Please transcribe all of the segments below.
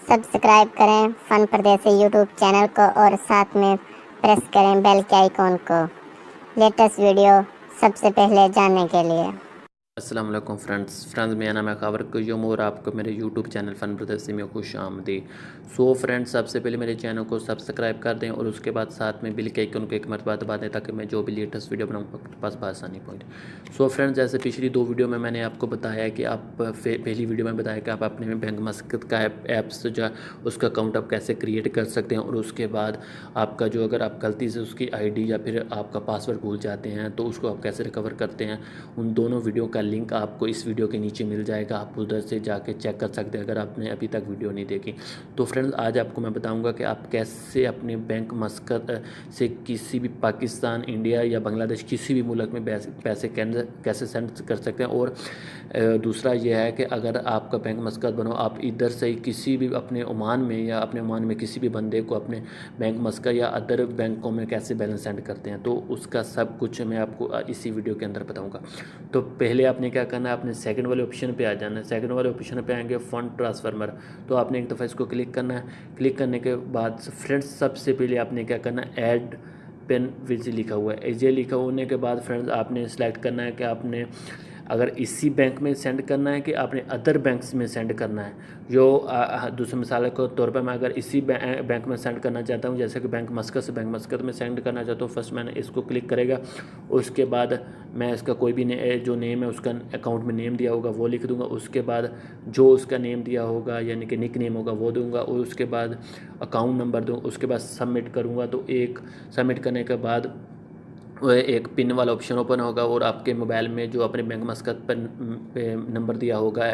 Subscribe करें fun परदेसी YouTube channel को और साथ में प्रेस करें बेल के आइकॉन को लेटेस्ट वीडियो सबसे पहले जानने के लिए। अस्सलाम वालेकुम फ्रेंड्स मेरा नाम है खबर क्यूम और आपको मेरे यूट्यूब चैनल फ़न प्रदर्शी में खुश आमदी। सो फ्रेंड्स, सबसे पहले मेरे चैनल को सब्सक्राइब कर दें और उसके बाद साथ में बिल के आइकन को एक मरतबा दबा दें ताकि मैं जो भी लेटेस्ट वीडियो बनाऊँ आपके पास आसानी पहुँचे। सो फ्रेंड्स, जैसे पिछली दो वीडियो में मैंने आपको बताया कि आप पहली वीडियो में बताया कि आप अपने बैंक मस्कत का ऐप्स जो उसका अकाउंट आप कैसे क्रिएट कर सकते हैं और उसके बाद आपका जो अगर आप गलती से उसकी ID या फिर आपका पासवर्ड भूल जाते हैं तो उसको आप कैसे रिकवर करते हैं, उन दोनों वीडियो का लिंक आपको इस वीडियो के नीचे मिल जाएगा। आप उधर से जाके चेक कर सकते हैं अगर आपने अभी तक वीडियो नहीं देखी। तो फ्रेंड्स, आज आपको मैं बताऊंगा कि आप कैसे अपने बैंक मस्कत से किसी भी पाकिस्तान, इंडिया या बांग्लादेश किसी भी मुल्क में पैसे कैसे सेंड कर सकते हैं। और दूसरा यह है कि अगर आपका बैंक मस्कत बनो, आप इधर से किसी भी अपने ओमान में किसी भी बंदे को अपने बैंक मस्कत या अदर बैंकों में कैसे बैलेंस सेंड करते हैं, तो उसका सब कुछ मैं आपको इसी वीडियो के अंदर बताऊंगा। तो पहले आपने क्या करना है, आपने सेकंड वाले ऑप्शन पे आ जाना है। सेकंड वाले ऑप्शन पे आएंगे फंड ट्रांसफर, तो आपने एक दफ़ा इसको क्लिक करना है। क्लिक करने के बाद फ्रेंड्स, सबसे पहले आपने क्या करना है, ऐड पेन विज लिखा हुआ है। ये लिखा होने के बाद फ्रेंड्स आपने सेलेक्ट करना है कि आपने अगर इसी बैंक में सेंड करना है कि आपने अदर बैंक्स में सेंड करना है। जो दूसरे मिसाल के तौर पर मैं अगर इसी बैंक में सेंड करना चाहता हूँ, जैसे कि बैंक मस्कत से बैंक मस्कत में सेंड करना चाहता हूँ, फर्स्ट मैंने इसको क्लिक करेगा। उसके बाद मैं इसका कोई भी जो नेम है उसका अकाउंट में नेम दिया होगा वो लिख दूंगा। उसके बाद जो उसका नेम दिया होगा यानी कि निक नेम होगा वो दूंगा और उसके बाद अकाउंट नंबर दूँ। उसके बाद सबमिट करूँगा। तो एक सबमिट करने के बाद एक पिन वाला ऑप्शन ओपन होगा और आपके मोबाइल में जो अपने बैंक मस्कत पर नंबर दिया होगा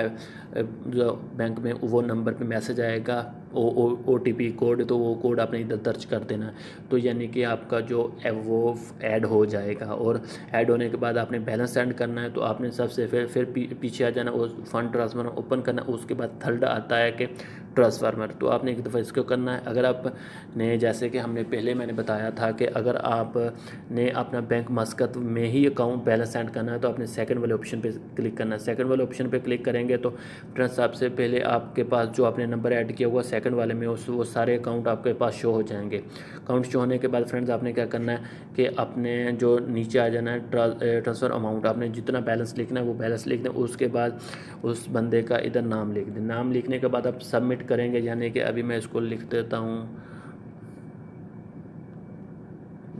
जो बैंक में, वो नंबर पे मैसेज आएगा OTP कोड। तो वो कोड आपने इधर दर्ज कर देना है। तो यानी कि आपका जो है वो ऐड हो जाएगा और ऐड होने के बाद आपने बैलेंस सेंड करना है। तो आपने सबसे फिर पीछे आ जाना और फंड ट्रांसफर ओपन करना। उसके बाद थर्ड आता है कि ट्रांसफार्मर, तो आपने एक दफ़ा इसको करना है। अगर आपने जैसे कि मैंने बताया था कि अगर आपने अपना बैंक मस्कत में ही अकाउंट बैलेंस सेंड करना है तो आपने सेकंड वाले ऑप्शन पे क्लिक करना है। सेकंड वाले ऑप्शन पे क्लिक करेंगे तो फ्रेंड्स सबसे पहले आपके पास जो आपने नंबर ऐड किया हुआ सेकंड वाले में वो सारे अकाउंट आपके पास शो हो जाएंगे। अकाउंट शो होने के बाद फ्रेंड्स आपने क्या करना है कि अपने जो नीचे आ जाना है ट्रांसफ़र अमाउंट, आपने जितना बैलेंस लिखना है वो बैलेंस लिख दें। उसके बाद उस बंदे का इधर नाम लिख दें। नाम लिखने के बाद आप सबमिट करेंगे, यानी कि अभी मैं इसको लिख देता हूँ,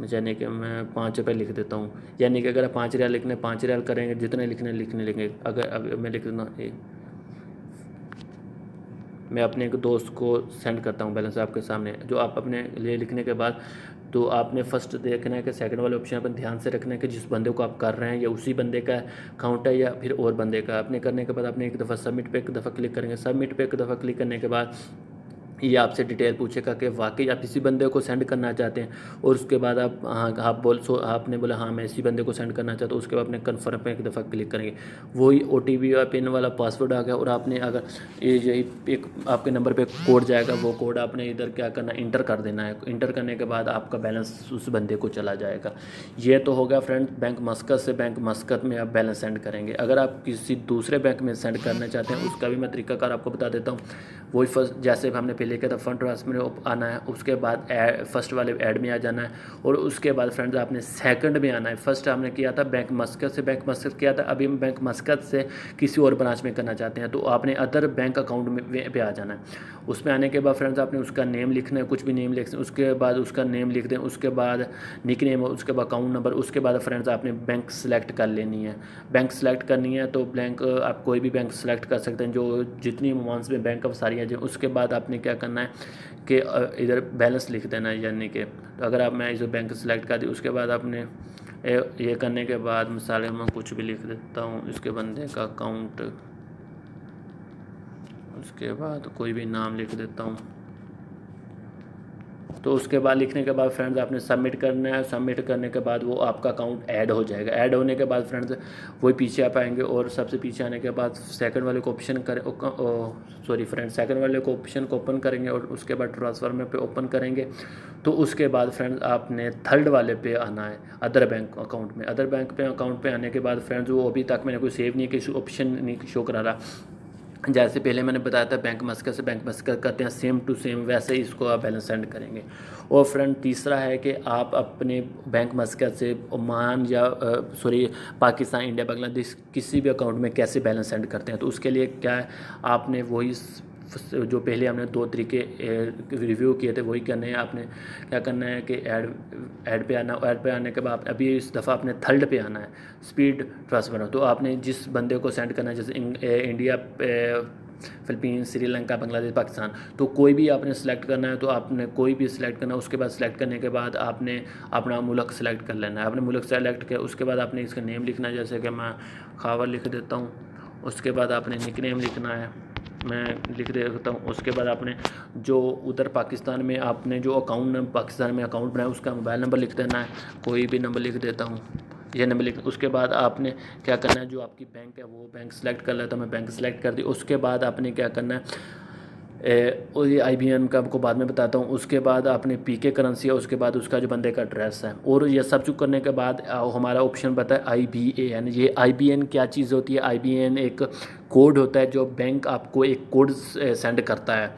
यानी कि मैं 5 रुपये लिख देता हूँ। यानी कि अगर आप 5 रियाल लिखने 5 रियाल करेंगे, जितने लिखने लिखेंगे। अगर अब मैं लिख देता मैं अपने एक दोस्त को सेंड करता हूँ बैलेंस आपके सामने। जो आप अपने लिए लिखने के बाद तो आपने फर्स्ट देखना है कि सेकंड वाले ऑप्शन पर ध्यान से रखना है कि जिस बंदे को आप कर रहे हैं या उसी बंदे का अकाउंट है या फिर और बंदे का। अपने करने के बाद आपने एक दफ़ा सबमिट पे एक दफ़ा क्लिक करेंगे। सबमिट पे एक दफ़ा क्लिक करने के बाद ये आपसे डिटेल पूछेगा कि वाकई आप इसी बंदे को सेंड करना चाहते हैं। और उसके बाद आपने बोला हाँ मैं इसी बंदे को सेंड करना चाहता हूँ। उसके बाद आपने कन्फर्म पे एक दफ़ा क्लिक करेंगे। वही OTP या पिन वाला पासवर्ड आ गया और आपने अगर यही एक आपके नंबर पे कोड जाएगा, वो कोड आपने इधर क्या करना है, इंटर कर देना है। इंटर करने के बाद आपका बैलेंस उस बंदे को चला जाएगा। ये तो हो गया फ्रेंड बैंक मस्कत से बैंक मस्कत में आप बैलेंस सेंड करेंगे। अगर आप किसी दूसरे बैंक में सेंड करना चाहते हैं उसका भी मैं तरीकाकार आपको बता देता हूँ। वही फर्स्ट जैसे हमने पहले किया था फंड ट्रांसफर में आना है, उसके बाद फर्स्ट वाले ऐड में आ जाना है और उसके बाद फ्रेंड्स आपने सेकंड में आना है। फर्स्ट हमने किया था बैंक मस्कत से बैंक मस्कत किया था, अभी हम बैंक मस्कत से किसी और ब्रांच में करना चाहते हैं तो आपने अदर बैंक अकाउंट में पे आ जाना है। उसमें आने के बाद फ्रेंड्स आपने उसका नेम लिखना है, कुछ भी नेम लिख, उसके बाद उसका नेम लिख दें। उसके बाद निक नेम, उसके बाद अकाउंट नंबर। उसके बाद फ्रेंड्स आपने बैंक सेलेक्ट कर लेनी है। बैंक सेलेक्ट करनी है तो बैंक आप कोई भी बैंक सेलेक्ट कर सकते हैं जो जितनी अमाउंट्स में बैंक ऑफ सारी है। उसके बाद आपने क्या करना है कि इधर बैलेंस लिख देना है। यानी कि तो अगर आप मैं इसे बैंक सेलेक्ट कर दी, उसके बाद आपने ये करने के बाद मिसाल मैं कुछ भी लिख देता हूँ, इसके बंदे का अकाउंट, उसके बाद कोई भी नाम लिख देता हूँ। तो उसके बाद लिखने के बाद फ्रेंड्स आपने सबमिट करना है। सबमिट करने के बाद वो आपका अकाउंट ऐड हो जाएगा। ऐड होने के बाद फ्रेंड्स वही पीछे आ पाएंगे और सबसे पीछे आने के बाद सेकंड वाले को ऑप्शन सेकंड वाले को ऑप्शन को ओपन करेंगे और उसके बाद ट्रांसफर में पे ओपन करेंगे। तो उसके बाद फ्रेंड्स आपने थर्ड वाले पे आना है, अदर बैंक अकाउंट में। अदर बैंक पे अकाउंट पे आने के बाद फ्रेंड्स वो अभी तक मैंने कोई सेव नहीं किया, ऑप्शन नहीं शो करा रहा। जैसे पहले मैंने बताया था बैंक मस्कत से बैंक मस्कत करते हैं, सेम टू सेम वैसे ही इसको आप बैलेंस सेंड करेंगे। और फ्रेंड तीसरा है कि आप अपने बैंक मस्कत से ओमान या सॉरी पाकिस्तान, इंडिया, बांग्लादेश किसी भी अकाउंट में कैसे बैलेंस सेंड करते हैं। तो उसके लिए क्या है, आपने वही जो पहले हमने 2 तरीके रिव्यू किए थे वही करने हैं। आपने क्या करना है कि ऐड पे आना, ऐड पे आने के बाद अभी इस दफ़ा आपने थर्ड पे आना है, स्पीड ट्रांसफ़र। तो आपने जिस बंदे को सेंड करना है, जैसे इंडिया, फ़िलीपींस, श्रीलंका, बांग्लादेश, पाकिस्तान, तो कोई भी आपने सेलेक्ट करना है। तो आपने कोई भी सिलेक्ट करना है, उसके बाद सेलेक्ट करने के बाद आपने अपना मुल्क सेलेक्ट कर लेना है। आपने मुल्क सेलेक्ट किया, उसके बाद आपने इसका नेम लिखना है, जैसे कि मैं खावर लिख देता हूँ। उसके बाद आपने निक नेम लिखना है, मैं लिख देता हूँ। उसके बाद आपने जो उधर पाकिस्तान में आपने जो अकाउंट पाकिस्तान में अकाउंट बनाया उसका मोबाइल नंबर लिख देना है, कोई भी नंबर लिख देता हूँ, ये नंबर लिख। उसके बाद आपने क्या करना है, जो आपकी बैंक है वो बैंक सेलेक्ट कर लेता हूँ मैं, बैंक सेलेक्ट कर दी। उसके बाद आपने क्या करना है, और ये IBAN का आपको बाद में बताता हूँ। उसके बाद आपने PK करेंसी है, उसके बाद उसका जो बंदे का एड्रेस है, और ये सब चुक करने के बाद हमारा ऑप्शन बताया IBAN। ये IBAN क्या चीज़ होती है, IBAN एक कोड होता है जो बैंक आपको एक कोड सेंड करता है,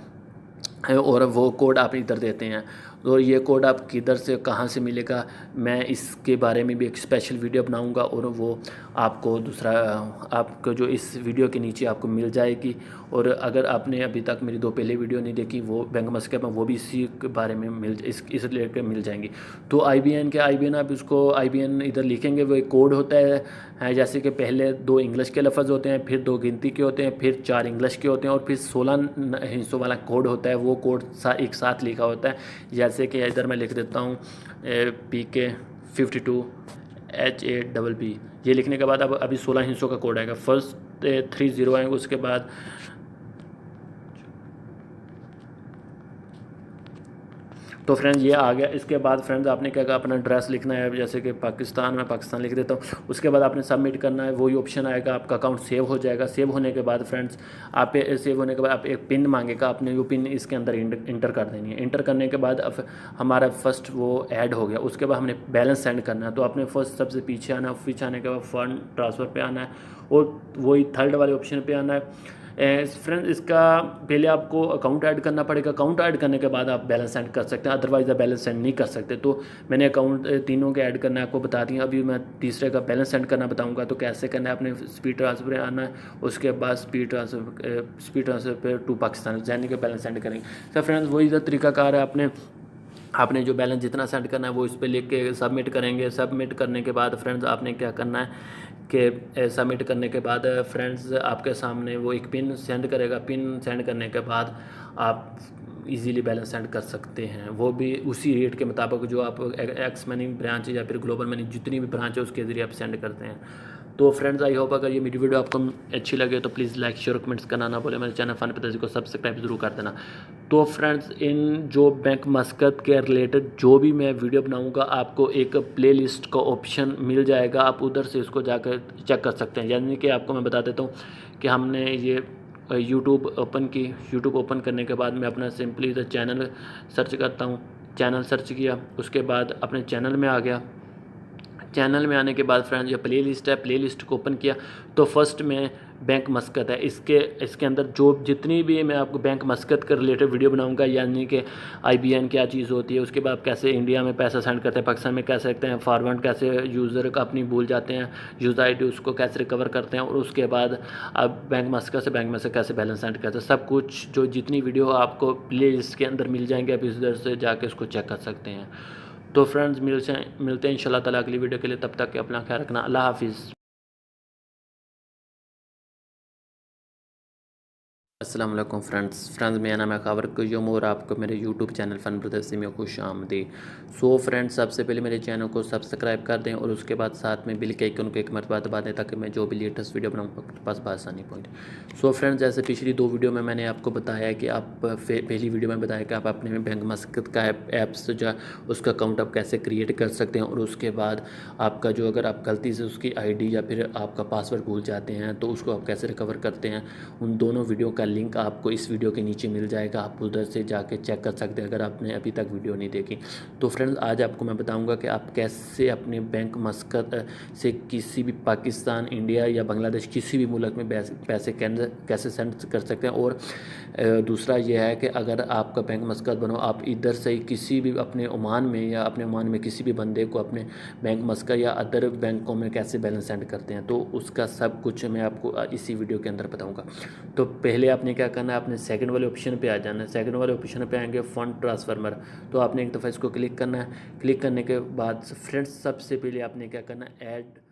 और वो कोड आप इधर देते हैं। तो ये कोड आप किधर से कहाँ से मिलेगा, मैं इसके बारे में भी एक स्पेशल वीडियो बनाऊंगा, और वो आपको दूसरा आपको जो इस वीडियो के नीचे आपको मिल जाएगी। और अगर आपने अभी तक मेरी 2 पहले वीडियो नहीं देखी, वो बैंक मस्कत में, वो भी इसी के बारे में इस रिलेटेड मिल जाएंगी। तो IBAN आप उसको IBAन इधर लिखेंगे, वो एक कोड होता है जैसे कि पहले 2 इंग्लिश के लफ्ज़ होते हैं, फिर 2 गिनती के होते हैं, फिर 4 इंग्लिश के होते हैं, और फिर 16 हिस्सों वाला कोड होता है। वो कोड एक साथ लिखा होता है, जैसे कि इधर मैं लिख देता हूँ PK 52 H8BB। ये लिखने के बाद अब अभी 16 हिस्सों का कोड आएगा। फर्स्ट 3 0 आएंगे, उसके बाद तो फ्रेंड्स ये आ गया। इसके बाद फ्रेंड्स आपने क्या कहा, अपना एड्रेस लिखना है, जैसे कि पाकिस्तान, मैं पाकिस्तान लिख देता हूँ। उसके बाद आपने सबमिट करना है, वही ऑप्शन आएगा, आपका अकाउंट सेव हो जाएगा। सेव होने के बाद फ्रेंड्स आप सेव होने के बाद आप एक पिन मांगेगा, आपने वो पिन इसके अंदर इंटर कर देनी है। इंटर करने के बाद अब हमारा फर्स्ट वो ऐड हो गया। उसके बाद हमने बैलेंस सेंड करना है, तो आपने फर्स्ट सबसे पीछे आना है, पीछे आने के बाद फंड ट्रांसफ़र पे आना है, और वही थर्ड वाले ऑप्शन पे आना है। फ्रेंड्स इसका पहले आपको अकाउंट ऐड करना पड़ेगा, अकाउंट ऐड करने के बाद आप बैलेंस सेंड कर सकते हैं, अदरवाइज़ आप बैलेंस सेंड नहीं कर सकते। तो मैंने अकाउंट तीनों के ऐड करना है आपको बता दिया। अभी मैं तीसरे का बैलेंस सेंड करना बताऊंगा। तो कैसे करना है, आपने स्पीड ट्रांसफ़र पे आना है, उसके बाद स्पीड ट्रांसफ़र पे टू पाकिस्तान यानी कि बैलेंस सेंड करेंगे। तो फ्रेंड्स वही जो तरीकाकार है, आपने जो बैलेंस जितना सेंड करना है वो इस पर लिख के सबमिट करेंगे। सबमिट करने के बाद फ्रेंड्स आपने क्या करना है कि सबमिट करने के बाद फ्रेंड्स आपके सामने वो एक पिन सेंड करेगा। पिन सेंड करने के बाद आप इजीली बैलेंस सेंड कर सकते हैं, वो भी उसी रेट के मुताबिक जो आप एक्स मनी ब्रांच या फिर ग्लोबल मनी जितनी भी ब्रांच है उसके ज़रिए आप सेंड करते हैं। तो फ्रेंड्स आई होप अगर ये मेरी वीडियो आपको अच्छी लगे तो प्लीज़ लाइक शेयर कमेंट्स करना ना बोले। मेरे चैनल फन प्रदेश को सब्सक्राइब जरूर कर देना। तो फ्रेंड्स इन जो बैंक मस्कत के रिलेटेड जो भी मैं वीडियो बनाऊंगा आपको एक प्लेलिस्ट का ऑप्शन मिल जाएगा, आप उधर से इसको जाकर चेक कर सकते हैं। यानी कि आपको मैं बता देता हूँ कि हमने ये यूट्यूब ओपन की, यूट्यूब ओपन करने के बाद मैं अपना सिंपली इधर चैनल सर्च करता हूँ। चैनल सर्च किया, उसके बाद अपने चैनल में आ गया। चैनल में आने के बाद फ्रेंड्स ये प्लेलिस्ट है, प्लेलिस्ट को ओपन किया तो फर्स्ट में बैंक मस्कत है। इसके अंदर जो जितनी भी मैं आपको बैंक मस्कत के रिलेटेड वीडियो बनाऊंगा, यानी कि IBAN क्या चीज़ होती है, उसके बाद कैसे इंडिया में पैसा सेंड करते हैं, पाकिस्तान में कैसे रखते हैं, फॉरवर्ड कैसे यूज़र का अपनी भूल जाते हैं, यूज़र ID उसको कैसे रिकवर करते हैं, और उसके बाद अब बैंक मस्कत से कैसे बैलेंस सेंड करते हैं, सब कुछ जो जितनी वीडियो आपको प्ले लिस्ट के अंदर मिल जाएंगे, आप इधर से जाके उसको चेक कर सकते हैं। तो फ्रेंड्स मिलते हैं इंशाल्लाह ताला अगली वीडियो के लिए। तब तक के अपना ख्याल रखना। अल्लाह हाफिज़। अस्सलाम वालेकुम फ्रेंड्स मेरा नाम है खावर कुय्यूम और आपको मेरे यूट्यूब चैनल फ़न ब्रदर्स में खुश आमदीद। सो फ्रेंड्स सबसे पहले मेरे चैनल को सब्सक्राइब कर दें और उसके बाद साथ में बिल के आइकन को एक मरतबा दबा दें ताकि मैं जो भी लेटेस्ट वीडियो बनाऊँ आपके पास आसानी पहुँचे। सो फ्रेंड्स जैसे पिछली 2 वीडियो में मैंने आपको बताया कि आप पहली वीडियो में बताया कि आप अपने बैंक मस्कत का ऐप्स जो उसका अकाउंट आप कैसे क्रिएट कर सकते हैं, और उसके बाद आपका जो अगर आप गलती से उसकी ID या फिर आपका पासवर्ड भूल जाते हैं तो उसको आप कैसे रिकवर करते हैं। उन दोनों वीडियो का लिंक आपको इस वीडियो के नीचे मिल जाएगा, आप उधर से जाके चेक कर सकते हैं अगर आपने अभी तक वीडियो नहीं देखी। तो फ्रेंड्स आज आपको मैं बताऊंगा कि आप कैसे अपने बैंक मस्कत से किसी भी पाकिस्तान, इंडिया या बांग्लादेश किसी भी मुल्क में पैसे कैसे सेंड कर सकते हैं। और दूसरा ये है कि अगर आपका बैंक मस्कत बनो, आप इधर से किसी भी अपने ओमान में या अपने ओमान में किसी भी बंदे को अपने बैंक मस्कत या अदर बैंकों में कैसे बैलेंस सेंड करते हैं, तो उसका सब कुछ मैं आपको इसी वीडियो के अंदर बताऊंगा। तो पहले आपने क्या करना है, आपने सेकंड वाले ऑप्शन पे आ जाना है। सेकंड वाले ऑप्शन पे आएंगे फंड ट्रांसफर, तो आपने एक दफ़ा इसको क्लिक करना है। क्लिक करने के बाद फ्रेंड्स सबसे पहले आपने क्या करना है, ऐड